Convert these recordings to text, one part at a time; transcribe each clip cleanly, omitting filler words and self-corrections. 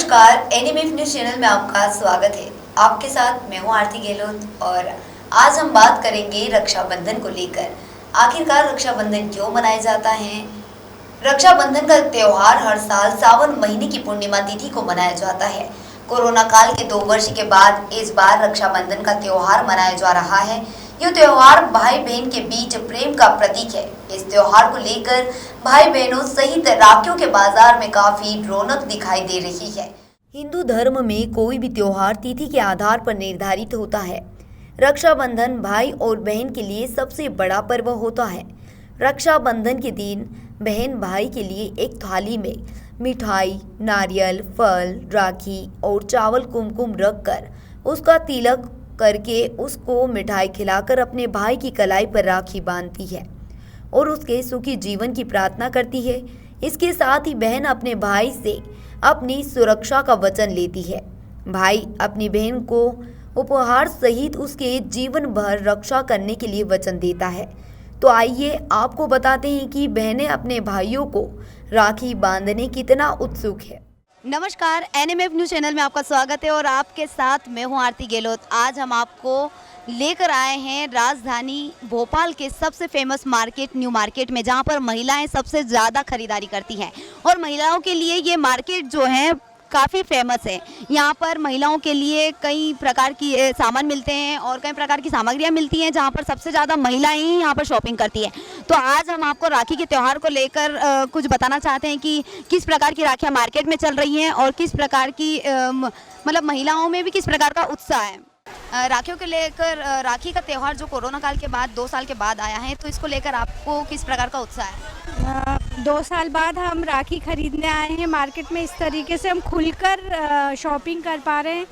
नमस्कार, NMF news channel में आपका स्वागत है। आपके साथ मैं हूं आरती गहलोत और आज हम बात करेंगे रक्षाबंधन को लेकर। आखिरकार रक्षाबंधन क्यों मनाया जाता है? रक्षाबंधन का त्योहार हर साल सावन महीने की पूर्णिमा तिथि को मनाया जाता है। कोरोना काल के 2 वर्ष के बाद इस बार रक्षाबंधन का त्योहार मनाया जा रहा है। यह त्योहार भाई बहन के बीच प्रेम का प्रतीक है। इस त्योहार को लेकर भाई बहनों सहित राखियों के बाजार में काफी रौनक दिखाई दे रही है। हिंदू धर्म में कोई भी त्योहार तिथि के आधार पर निर्धारित होता है। रक्षाबंधन भाई और बहन के लिए सबसे बड़ा पर्व होता है। रक्षाबंधन के दिन बहन भाई के लिए एक थाली में मिठाई, नारियल, फल, राखी और चावल कुमकुम रखकर उसका तिलक करके उसको मिठाई खिलाकर अपने भाई की कलाई पर राखी बांधती है और उसके सुखी जीवन की प्रार्थना करती है। इसके साथ ही बहन अपने भाई से अपनी सुरक्षा का वचन लेती है। भाई अपनी बहन को उपहार सहित उसके जीवन भर रक्षा करने के लिए वचन देता है। तो आइए आपको बताते हैं कि बहनें अपने भाइयों को राखी बांधने कितना उत्सुक है। नमस्कार, एनएमएफ न्यूज चैनल में आपका स्वागत है और आपके साथ मैं हूं आरती गहलोत। आज हम आपको लेकर आए हैं राजधानी भोपाल के सबसे फेमस मार्केट न्यू मार्केट में, जहां पर महिलाएं सबसे ज़्यादा खरीदारी करती हैं और महिलाओं के लिए ये मार्केट जो है काफ़ी फेमस है। यहाँ पर महिलाओं के लिए कई प्रकार की सामान मिलते हैं और कई प्रकार की सामग्रियाँ मिलती हैं, जहाँ पर सबसे ज़्यादा महिलाएं ही यहाँ पर शॉपिंग करती हैं। तो आज हम आपको राखी के त्यौहार को लेकर कुछ बताना चाहते हैं कि किस प्रकार की राखियाँ मार्केट में चल रही हैं और किस प्रकार की मतलब महिलाओं में भी किस प्रकार का उत्साह है। राखियों को लेकर राखी का त्यौहार जो कोरोना काल के बाद 2 साल के बाद आया है, तो इसको लेकर आपको किस प्रकार का उत्साह है? 2 साल बाद हम राखी खरीदने आए हैं मार्केट में। इस तरीके से हम खुलकर शॉपिंग कर पा रहे हैं,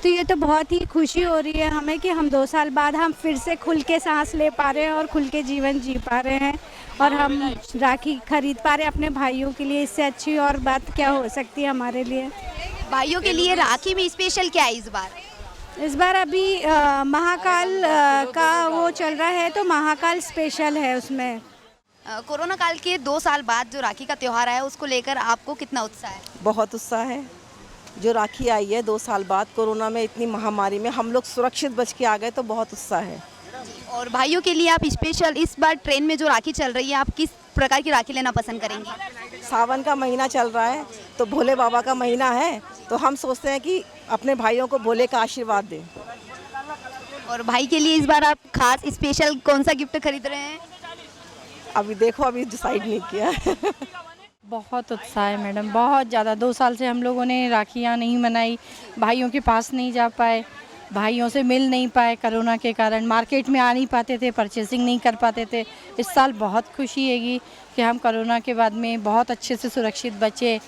तो ये तो बहुत ही खुशी हो रही है हमें कि हम 2 साल बाद हम फिर से खुल के सांस ले पा रहे हैं और खुल के जीवन जी पा रहे हैं और हम राखी खरीद पा रहे हैं अपने भाइयों के लिए। इससे अच्छी और बात क्या हो सकती है हमारे लिए। भाइयों के लिए राखी में स्पेशल क्या है इस बार? इस बार अभी महाकाल का वो चल रहा है, तो महाकाल स्पेशल है उसमें। कोरोना काल के 2 साल बाद जो राखी का त्यौहार आया, उसको लेकर आपको कितना उत्साह है? बहुत उत्साह है। जो राखी आई है 2 साल बाद, कोरोना में इतनी महामारी में हम लोग सुरक्षित बच के आ गए, तो बहुत उत्साह है। और भाइयों के लिए आप स्पेशल इस बार ट्रेन में जो राखी चल रही है, आप किस प्रकार की राखी लेना पसंद करेंगी? सावन का महीना चल रहा है, तो भोले बाबा का महीना है, तो हम सोचते हैं कि अपने भाइयों को भोले का आशीर्वाद दें। और भाई के लिए इस बार आप खास स्पेशल कौन सा गिफ्ट खरीद रहे हैं? अभी देखो, अभी डिसाइड नहीं किया है। बहुत उत्साह है मैडम, बहुत ज़्यादा। 2 साल से हम लोगों ने राखियाँ नहीं मनाई, भाइयों के पास नहीं जा पाए, भाइयों से मिल नहीं पाए, कोरोना के कारण मार्केट में आ नहीं पाते थे, परचेसिंग नहीं कर पाते थे। इस साल बहुत खुशी है कि हम कोरोना के बाद में बहुत अच्छे से सुरक्षित बचे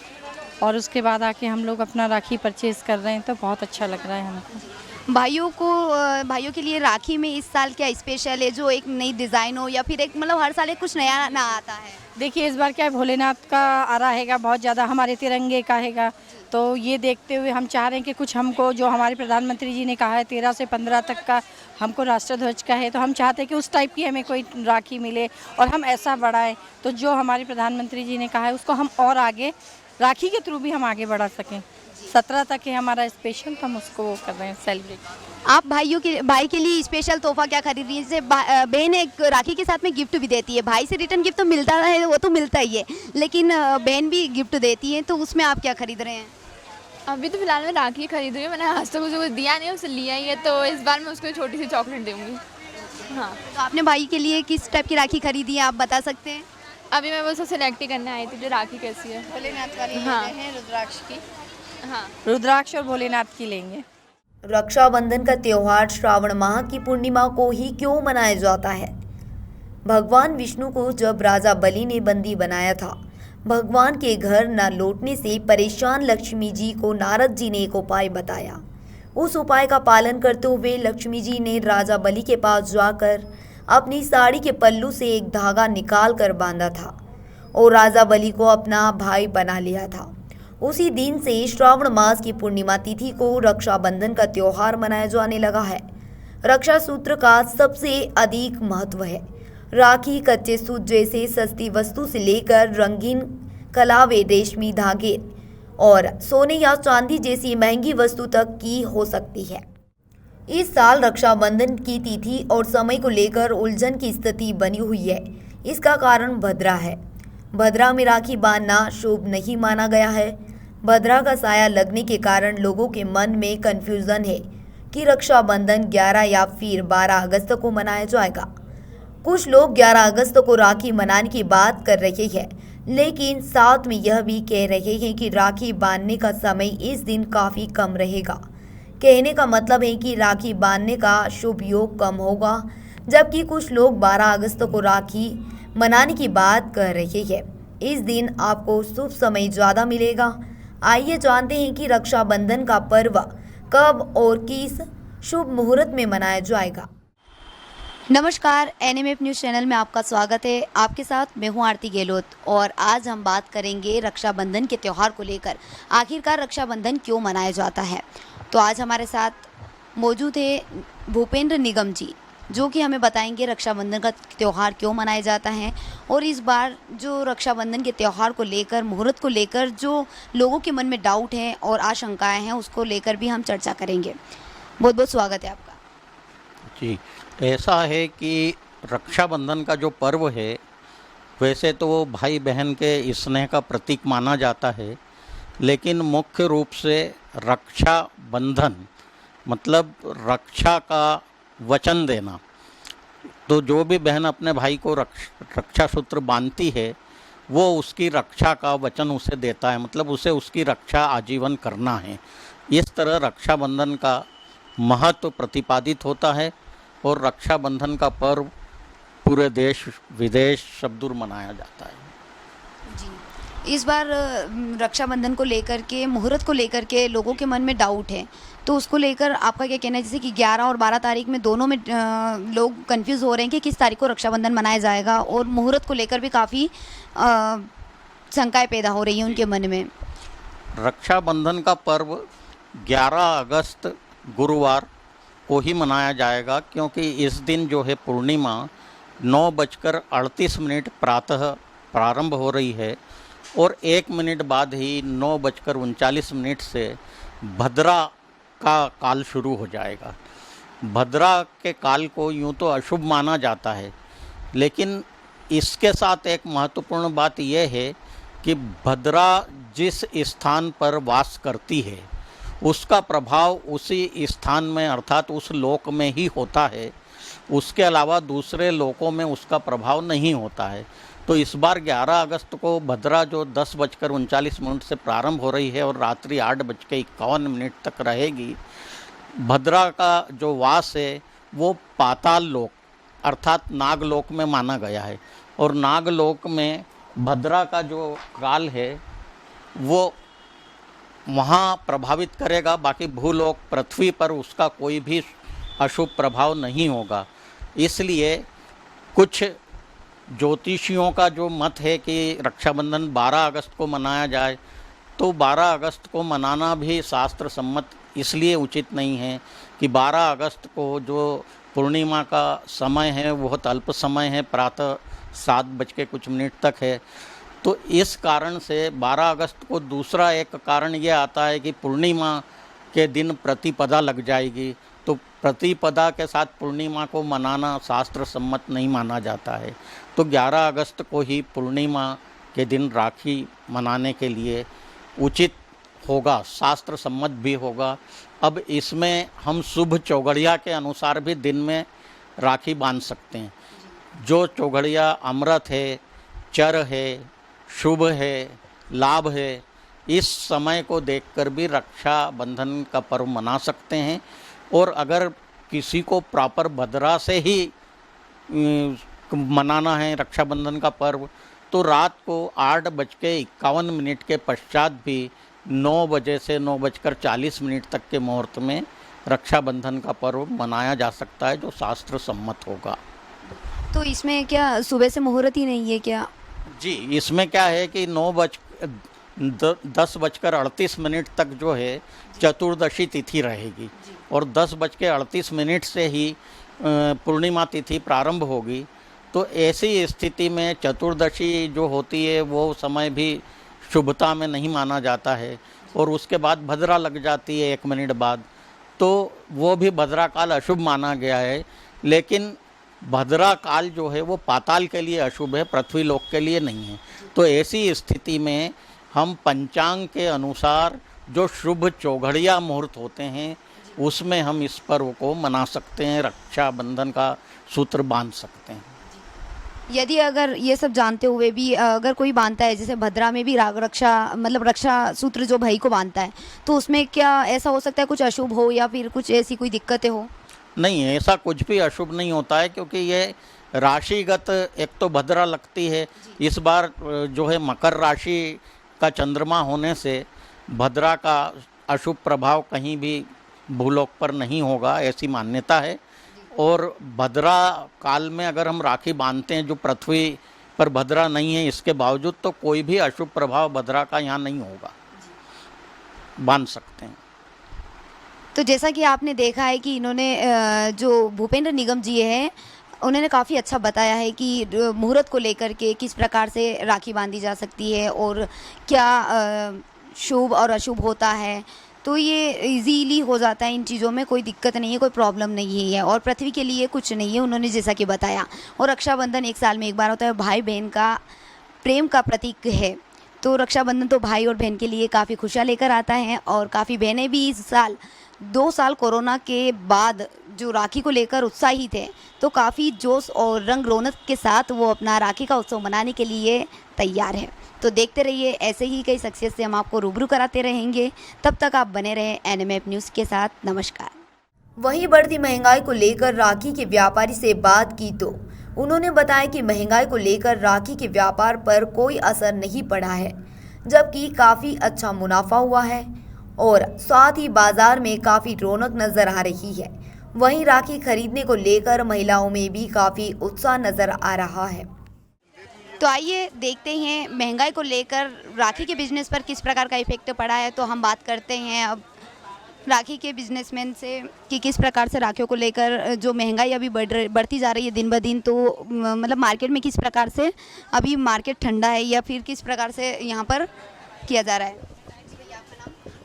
और उसके बाद आके हम लोग अपना राखी परचेज़ कर रहे हैं, तो बहुत अच्छा लग रहा है हमको। भाइयों के लिए राखी में इस साल क्या स्पेशल है, जो एक नई डिज़ाइन हो या फिर एक मतलब हर साल एक कुछ नया ना आता है? देखिए, इस बार क्या है, भोलेनाथ का आ रहा हैगा, बहुत ज़्यादा हमारे तिरंगे का हैगा, तो ये देखते हुए हम चाह रहे हैं कि कुछ हमको, जो हमारे प्रधानमंत्री जी ने कहा है 13 से 15 तक का हमको राष्ट्रध्वज का है, तो हम चाहते हैं कि उस टाइप की हमें कोई राखी मिले और हम ऐसा बढ़ाएं। तो जो हमारे प्रधानमंत्री जी ने कहा है उसको हम और आगे राखी के थ्रू भी हम आगे बढ़ा सकें। 17 तक है हमारा स्पेशल, तो हम उसको वो कर रहे हैं सेलिब्रेट। आप भाई के लिए स्पेशल तोहफा क्या खरीद रही है? जैसे बहन एक राखी के साथ में गिफ्ट भी देती है, भाई से रिटर्न गिफ्ट तो मिलता है, वो तो मिलता ही है, लेकिन बहन भी गिफ्ट देती है, तो उसमें आप क्या खरीद रहे हैं? अभी तो फिलहाल मैं राखी खरीद रही हूँ। मैंने आज तक उसे कुछ दिया नहीं, उसे लिया ही है, तो इस बार मैं उसको छोटी सी चॉकलेट दूँगी। हाँ, तो आपने भाई के लिए किस टाइप की राखी खरीदी है, आप बता सकते हैं? अभी मैं बस सिलेक्ट ही करने आई थी जो राखी कैसी है। भोलेनाथ वाली हाँ, हैं, रुद्राक्ष की। हाँ, रुद्राक्ष और भोलेनाथ की लेंगे। रक्षाबंधन का त्योहार श्रावण माह की पूर्णिमा को ही क्यों मनाया जाता है? भगवान विष्णु को जब राजा बलि ने बंदी बनाया था, भगवान के घर न लौटने से परेशान लक्ष्मी जी को नारद जी ने एक उपाय बताया। उस उपाय का पालन करते हुए लक्ष्मी जी ने राजा बलि के पास जाकर अपनी साड़ी के पल्लू से एक धागा निकाल कर बांधा था और राजा बलि को अपना भाई बना लिया था। उसी दिन से श्रावण मास की पूर्णिमा तिथि को रक्षाबंधन का त्योहार मनाया जाने लगा है। रक्षा सूत्र का सबसे अधिक महत्व है। राखी कच्चे सूत जैसे सस्ती वस्तु से लेकर रंगीन कलावे, रेशमी धागे और सोने या चांदी जैसी महंगी वस्तु तक की हो सकती है। इस साल रक्षाबंधन की तिथि और समय को लेकर उलझन की स्थिति बनी हुई है। इसका कारण भद्रा है। भद्रा में राखी बांधना शुभ नहीं माना गया है। भद्रा का साया लगने के कारण लोगों के मन में कंफ्यूजन है कि रक्षाबंधन 11 या फिर 12 अगस्त को मनाया जाएगा। कुछ लोग 11 अगस्त को राखी मनाने की बात कर रहे हैं, लेकिन साथ में यह भी कह रहे हैं कि राखी बांधने का समय इस दिन काफ़ी कम रहेगा। कहने का मतलब है कि राखी बांधने का शुभ योग कम होगा, जबकि कुछ लोग 12 अगस्त को राखी मनाने की बात कर रहे हैं। इस दिन आपको शुभ समय ज़्यादा मिलेगा। आइए जानते हैं कि रक्षाबंधन का पर्व कब और किस शुभ मुहूर्त में मनाया जाएगा। नमस्कार, एनएमएफ न्यूज़ चैनल में आपका स्वागत है। आपके साथ मैं हूं आरती गहलोत और आज हम बात करेंगे रक्षाबंधन के त्यौहार को लेकर। आखिरकार रक्षाबंधन क्यों मनाया जाता है? तो आज हमारे साथ मौजूद है भूपेंद्र निगम जी, जो कि हमें बताएंगे रक्षाबंधन का त्यौहार क्यों मनाया जाता है और इस बार जो रक्षाबंधन के त्यौहार को लेकर, मुहूर्त को लेकर जो लोगों के मन में डाउट हैं और आशंकाएं हैं, उसको लेकर भी हम चर्चा करेंगे। बहुत बहुत स्वागत है आपका। जी, ऐसा है कि रक्षाबंधन का जो पर्व है वैसे तो भाई बहन के स्नेह का प्रतीक माना जाता है, लेकिन मुख्य रूप से रक्षाबंधन मतलब रक्षा का वचन देना। तो जो भी बहन अपने भाई को रक्षा सूत्र बांधती है वो उसकी रक्षा का वचन उसे देता है, मतलब उसे उसकी रक्षा आजीवन करना है। इस तरह रक्षाबंधन का महत्व प्रतिपादित होता है और रक्षाबंधन का पर्व पूरे देश विदेश सब दूर मनाया जाता है। जी, इस बार रक्षाबंधन को लेकर के, मुहूर्त को लेकर के लोगों के मन में डाउट है, तो उसको लेकर आपका क्या कहना है? जैसे कि 11 और 12 तारीख में दोनों में लोग कंफ्यूज हो रहे हैं कि किस तारीख को रक्षाबंधन मनाया जाएगा और मुहूर्त को लेकर भी काफ़ी शंकाएं पैदा हो रही हैं उनके मन में। रक्षाबंधन का पर्व 11 अगस्त गुरुवार को ही मनाया जाएगा, क्योंकि इस दिन जो है पूर्णिमा 9:38 प्रातः प्रारंभ हो रही है और 1 मिनट बाद ही 9:39 से भद्रा का काल शुरू हो जाएगा। भद्रा के काल को यूँ तो अशुभ माना जाता है, लेकिन इसके साथ एक महत्वपूर्ण बात यह है कि भद्रा जिस स्थान पर वास करती है उसका प्रभाव उसी स्थान में अर्थात उस लोक में ही होता है, उसके अलावा दूसरे लोकों में उसका प्रभाव नहीं होता है। तो इस बार 11 अगस्त को भद्रा जो 10:39 से प्रारंभ हो रही है और रात्रि 8:51 तक रहेगी, भद्रा का जो वास है वो पाताल लोक अर्थात नागलोक में माना गया है और नागलोक में भद्रा का जो काल है वो वहाँ प्रभावित करेगा, बाकी भूलोक पृथ्वी पर उसका कोई भी अशुभ प्रभाव नहीं होगा। इसलिए कुछ ज्योतिषियों का जो मत है कि रक्षाबंधन 12 अगस्त को मनाया जाए, तो 12 अगस्त को मनाना भी शास्त्र सम्मत इसलिए उचित नहीं है कि 12 अगस्त को जो पूर्णिमा का समय है बहुत अल्प समय है, प्रातः 7:00 तक है। तो इस कारण से 12 अगस्त को दूसरा एक कारण ये आता है कि पूर्णिमा के दिन प्रतिपदा लग जाएगी, तो प्रतिपदा के साथ पूर्णिमा को मनाना शास्त्र सम्मत नहीं माना जाता है। तो 11 अगस्त को ही पूर्णिमा के दिन राखी मनाने के लिए उचित होगा, शास्त्र सम्मत भी होगा। अब इसमें हम शुभ चौघड़िया के अनुसार भी दिन में राखी बांध सकते हैं। जो चौघड़िया अमृत है, चर है, शुभ है, लाभ है, इस समय को देखकर भी रक्षाबंधन का पर्व मना सकते हैं। और अगर किसी को प्रॉपर भद्रा से ही मनाना है रक्षाबंधन का पर्व, तो रात को 8:51 के पश्चात भी 9 बजे से 9:40 तक के मुहूर्त में रक्षाबंधन का पर्व मनाया जा सकता है, जो शास्त्र सम्मत होगा। तो इसमें क्या सुबह से मुहूर्त ही नहीं है क्या? जी, इसमें क्या है कि 10:38 तक जो है चतुर्दशी तिथि रहेगी और 10:38 से ही पूर्णिमा तिथि प्रारंभ होगी। तो ऐसी स्थिति में चतुर्दशी जो होती है वो समय भी शुभता में नहीं माना जाता है, और उसके बाद भद्रा लग जाती है 1 मिनट बाद, तो वो भी भद्रा काल अशुभ माना गया है। लेकिन भद्रा काल जो है वो पाताल के लिए अशुभ है, पृथ्वी लोक के लिए नहीं है। तो ऐसी स्थिति में हम पंचांग के अनुसार जो शुभ चौघड़िया मुहूर्त होते हैं उसमें हम इस पर्व को मना सकते हैं, रक्षाबंधन का सूत्र बांध सकते हैं। यदि अगर ये सब जानते हुए भी अगर कोई बांधता है, जैसे भद्रा में भी रक्षा सूत्र जो भाई को बांधता है, तो उसमें क्या ऐसा हो सकता है कुछ अशुभ हो या फिर कुछ ऐसी कोई दिक्कतें हो? नहीं, ऐसा कुछ भी अशुभ नहीं होता है, क्योंकि ये राशिगत एक तो भद्रा लगती है। इस बार जो है मकर राशि का चंद्रमा होने से भद्रा का अशुभ प्रभाव कहीं भी भूलोक पर नहीं होगा, ऐसी मान्यता है। और भद्रा काल में अगर हम राखी बांधते हैं जो पृथ्वी पर भद्रा नहीं है, इसके बावजूद तो कोई भी अशुभ प्रभाव भद्रा का यहाँ नहीं होगा, बांध सकते हैं। तो जैसा कि आपने देखा है कि इन्होंने जो भूपेंद्र निगम जी हैं, उन्होंने काफ़ी अच्छा बताया है कि मुहूर्त को लेकर के किस प्रकार से राखी बांधी जा सकती है और क्या शुभ और अशुभ होता है। तो ये इजीली हो जाता है, इन चीज़ों में कोई दिक्कत नहीं है, कोई प्रॉब्लम नहीं है और पृथ्वी के लिए कुछ नहीं है, उन्होंने जैसा कि बताया। और रक्षाबंधन 1 साल में एक बार होता है, भाई बहन का प्रेम का प्रतीक है। तो रक्षाबंधन तो भाई और बहन के लिए काफ़ी खुशियाँ लेकर आता है और काफ़ी बहनें भी इस साल 2 साल कोरोना के बाद जो राखी को लेकर उत्साहित है, तो काफ़ी जोश और रंग रौनक के साथ वो अपना राखी का उत्सव मनाने के लिए तैयार है। तो देखते रहिए, ऐसे ही कई शख्सियत से हम आपको रूबरू कराते रहेंगे। तब तक आप बने रहें एनएमएफ न्यूज़ के साथ। नमस्कार। वहीं बढ़ती महंगाई को लेकर राखी के व्यापारी से बात की तो उन्होंने बताया कि महंगाई को लेकर राखी के व्यापार पर कोई असर नहीं पड़ा है, जबकि काफ़ी अच्छा मुनाफा हुआ है और साथ ही बाजार में काफ़ी रौनक नजर आ रही है। वहीं राखी खरीदने को लेकर महिलाओं में भी काफ़ी उत्साह नजर आ रहा है। तो आइए देखते हैं महंगाई को लेकर राखी के बिजनेस पर किस प्रकार का इफेक्ट पड़ा है। तो हम बात करते हैं अब राखी के बिजनेसमैन से कि किस प्रकार से राखियों को लेकर जो महंगाई अभी बढ़ती जा रही है दिन ब दिन, तो मतलब मार्केट में किस प्रकार से अभी मार्केट ठंडा है या फिर किस प्रकार से यहाँ पर किया जा रहा है।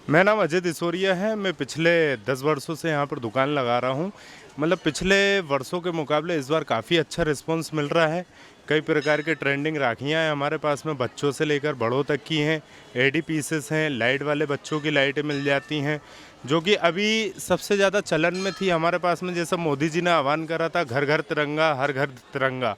मेरा नाम अजय दिसोरिया है। मैं पिछले 10 वर्षों से यहाँ पर दुकान लगा रहा हूँ। मतलब पिछले वर्षों के मुकाबले इस बार काफ़ी अच्छा रिस्पांस मिल रहा है। कई प्रकार के ट्रेंडिंग राखियाँ हैं हमारे पास में, बच्चों से लेकर बड़ों तक की हैं। एडी पीसेस हैं, लाइट वाले बच्चों की लाइटें मिल जाती हैं, जो कि अभी सबसे ज़्यादा चलन में थी हमारे पास में। जैसा मोदी जी ने आह्वान करा था, घर घर तिरंगा, हर घर तिरंगा,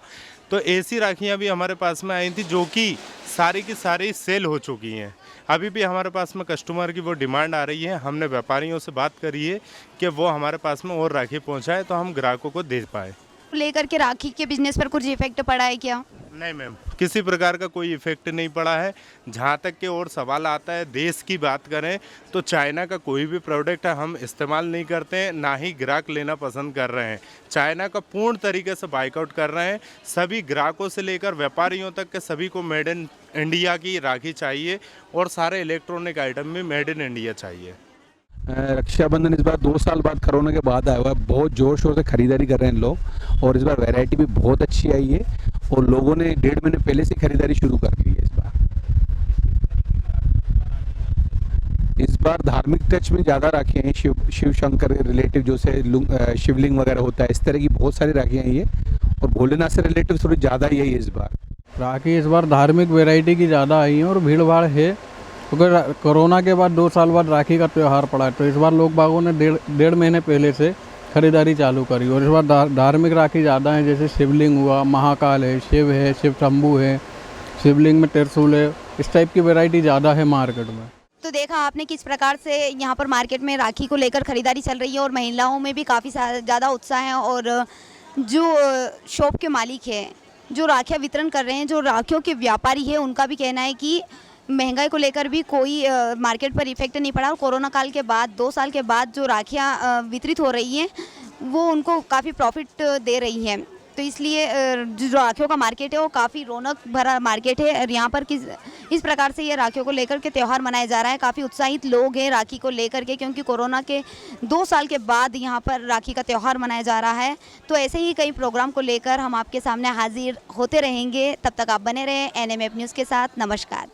तो ऐसी राखियाँ भी हमारे पास में आई थी, जो कि सारी की सारी सेल हो चुकी हैं। अभी भी हमारे पास में कस्टमर की वो डिमांड आ रही है। हमने व्यापारियों से बात करी है कि वो हमारे पास में और राखी पहुंचाए तो हम ग्राहकों को दे पाए। लेकर के राखी के बिजनेस पर कुछ इफेक्ट पड़ा है क्या? नहीं मैम, किसी प्रकार का कोई इफेक्ट नहीं पड़ा है। जहाँ तक के और सवाल आता है, देश की बात करें तो चाइना का कोई भी प्रोडक्ट हम इस्तेमाल नहीं करते हैं, ना ही ग्राहक लेना पसंद कर रहे हैं। चाइना का पूर्ण तरीके से बाइकआउट कर रहे हैं। सभी ग्राहकों से लेकर व्यापारियों तक के सभी को मेड इन इंडिया की राखी चाहिए और सारे इलेक्ट्रॉनिक आइटम भी मेड इन इंडिया चाहिए। रक्षाबंधन इस बार 2 साल बाद कोरोना के बाद आया हुआ है। बहुत जोर शोर से खरीदारी कर रहे हैं लोग और इस बार वैरायटी भी बहुत अच्छी आई है और लोगों ने 1.5 महीने पहले से खरीदारी शुरू कर ली है। इस बार धार्मिक टच में ज़्यादा राखियाँ हैं, शिव शंकर रिलेटिव जो से शिवलिंग वगैरह होता है, इस तरह की बहुत सारी राखियाँ हैं ये, और भोलेनाथ से रिलेटिव थोड़ी ज़्यादा ही है इस बार। राखी इस बार धार्मिक वैरायटी की ज़्यादा आई है और भीड़ भाड़ है, क्योंकि कोरोना के बाद 2 साल बाद राखी का त्यौहार पड़ा है। तो इस बार लोग बागों ने 1.5 महीने पहले से खरीदारी चालू करी और इस बार धार्मिक राखी ज़्यादा है। जैसे शिवलिंग हुआ, महाकाल है, शिव शंभू है, शिवलिंग में त्रिशूल है, इस टाइप की वैरायटी ज़्यादा है मार्केट में। तो देखा आपने किस प्रकार से यहाँ पर मार्केट में राखी को लेकर खरीदारी चल रही है और महिलाओं में भी काफ़ी ज़्यादा उत्साह है। और जो शॉप के मालिक हैं, जो राखियाँ वितरण कर रहे हैं, जो राखियों के व्यापारी है, उनका भी कहना है कि महंगाई को लेकर भी कोई मार्केट पर इफेक्ट नहीं पड़ा और कोरोना काल के बाद 2 साल के बाद जो राखियाँ वितरित हो रही हैं वो उनको काफ़ी प्रॉफिट दे रही हैं। तो इसलिए जो राखियों का मार्केट है वो काफ़ी रौनक भरा मार्केट है और यहाँ पर इस प्रकार से ये राखियों को लेकर के त्यौहार मनाया जा रहा है। काफ़ी उत्साहित लोग हैं राखी को लेकर के, क्योंकि कोरोना के 2 साल के बाद यहाँ पर राखी का त्यौहार मनाया जा रहा है। तो ऐसे ही कई प्रोग्राम को लेकर हम आपके सामने हाजिर होते रहेंगे। तब तक आप बने रहें एनएमएफ न्यूज़ के साथ। नमस्कार।